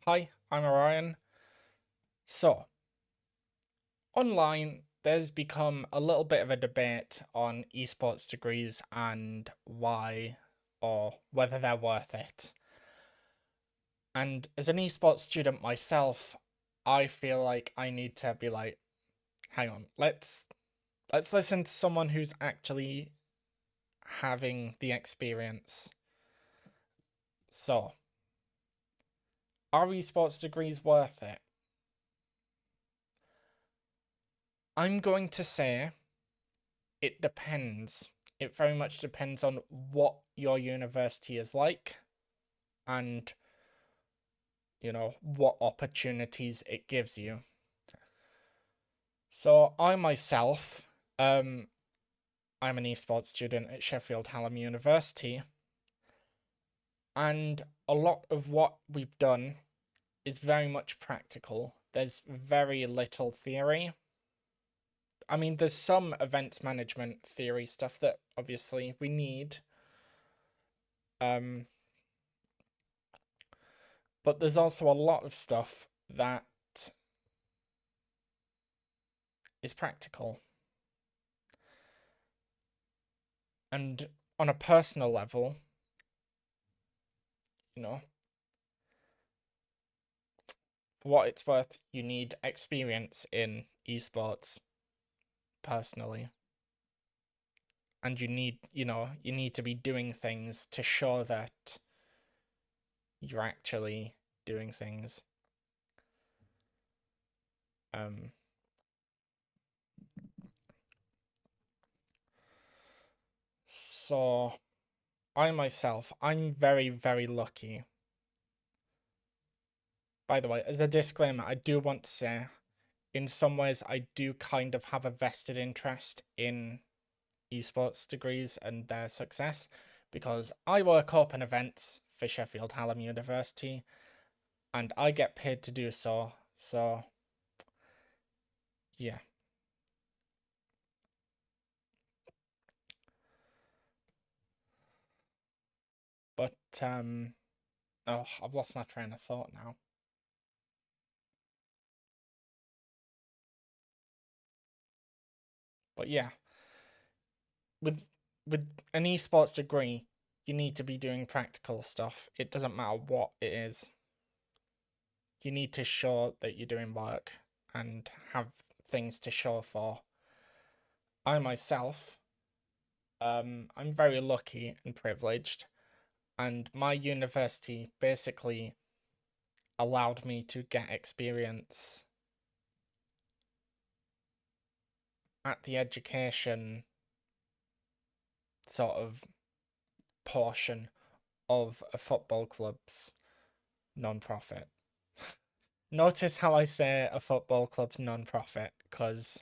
Hi, I'm Orion. So, online, there's become a little bit of a debate on esports degrees and why or whether they're worth it. And as an esports student myself, I feel like I need to be like, hang on, let's listen to someone who's actually having the experience. So, are esports degrees worth it? I'm going to say it depends. It very much depends on what your university is like and, what opportunities it gives you. So I myself, I'm an esports student at Sheffield Hallam University, and a lot of what we've done is very much practical. There's very little theory. I mean, there's some events management theory stuff that obviously we need. Um, but there's also a lot of stuff that is practical. And on a personal level, you know, for what it's worth, you need experience in esports personally. And you need to be doing things to show that you're actually doing things. Um, so I'm very, very lucky. By the way, as a disclaimer, I do want to say, in some ways, I do kind of have a vested interest in esports degrees and their success because I work open events for Sheffield Hallam University and I get paid to do so. So, yeah. But, oh, I've lost my train of thought now. But yeah, with with an esports degree, you need to be doing practical stuff. It doesn't matter what it is. You need to show that you're doing work and have things to show for. I myself, I'm very lucky and privileged, and my university basically allowed me to get experience at the education sort of portion of a football club's non-profit. Notice how I say a football club's non-profit, because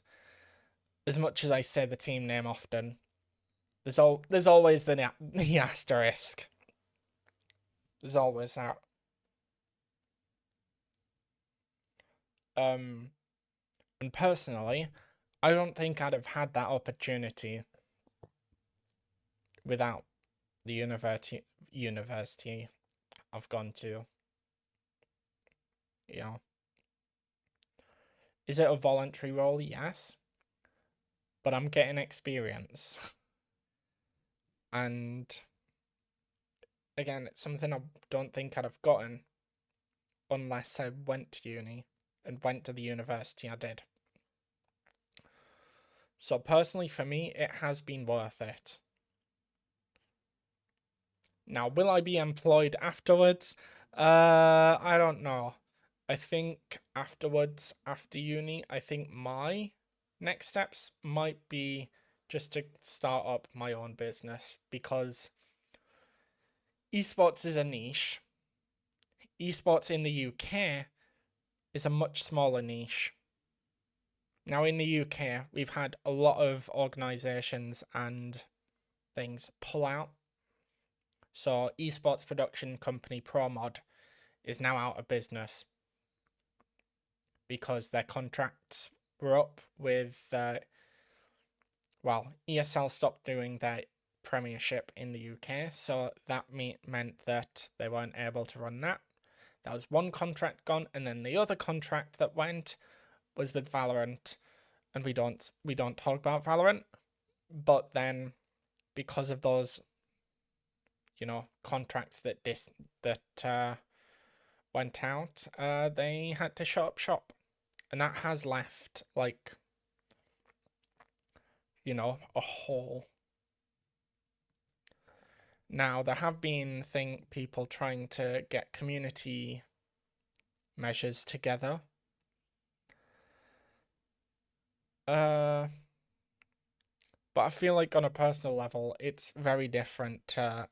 as much as I say the team name often, there's always the asterisk. There's always that. Um, and personally, I don't think I'd have had that opportunity without the university I've gone to. You know, is it a voluntary role? Yes, but I'm getting experience, and again, it's something I don't think I'd have gotten unless I went to uni and went to the university I did. So personally, for me, it has been worth it. Now, will I be employed afterwards? I don't know. I think afterwards, after uni, I think my next steps might be just to start up my own business because esports is a niche. Esports in the UK is a much smaller niche. Now, in the UK, we've had a lot of organisations and things pull out. So, esports production company ProMod is now out of business because their contracts were up with, ESL stopped doing their Premiership in the UK, so that meant that they weren't able to run that. That was one contract gone, and then the other contract that went was with Valorant, and we don't talk about Valorant. But then, because of those, contracts that went out, they had to shut up shop, and that has left a hole. Now there have been people trying to get community measures together. But I feel like on a personal level, it's very different to,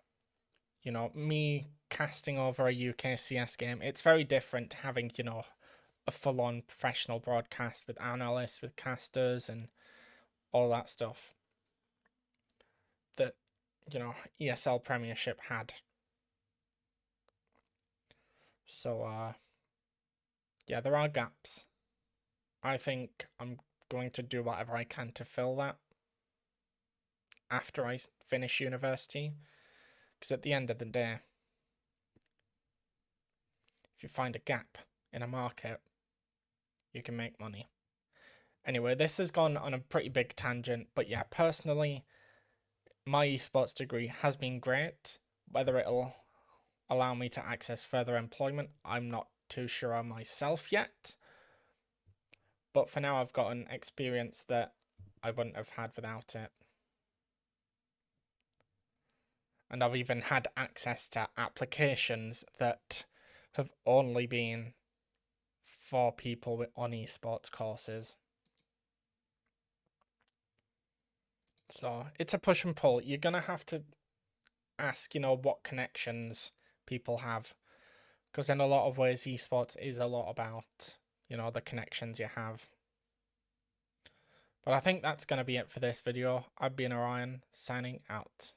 me casting over a UK CS game. It's very different having, a full-on professional broadcast with analysts, with casters, and all that stuff that, ESL Premiership had. So, yeah, there are gaps. I think I'm going to do whatever I can to fill that after I finish university. Because at the end of the day, if you find a gap in a market, you can make money. Anyway, this has gone on a pretty big tangent, but yeah, personally, my esports degree has been great. Whether it'll allow me to access further employment, I'm not too sure on myself yet. But for now, I've got an experience that I wouldn't have had without it. And I've even had access to applications that have only been for people on esports courses. So it's a push and pull. You're going to have to ask, what connections people have. Because in a lot of ways, esports is a lot about, the connections you have. But I think that's going to be it for this video. I've been Orion, signing out.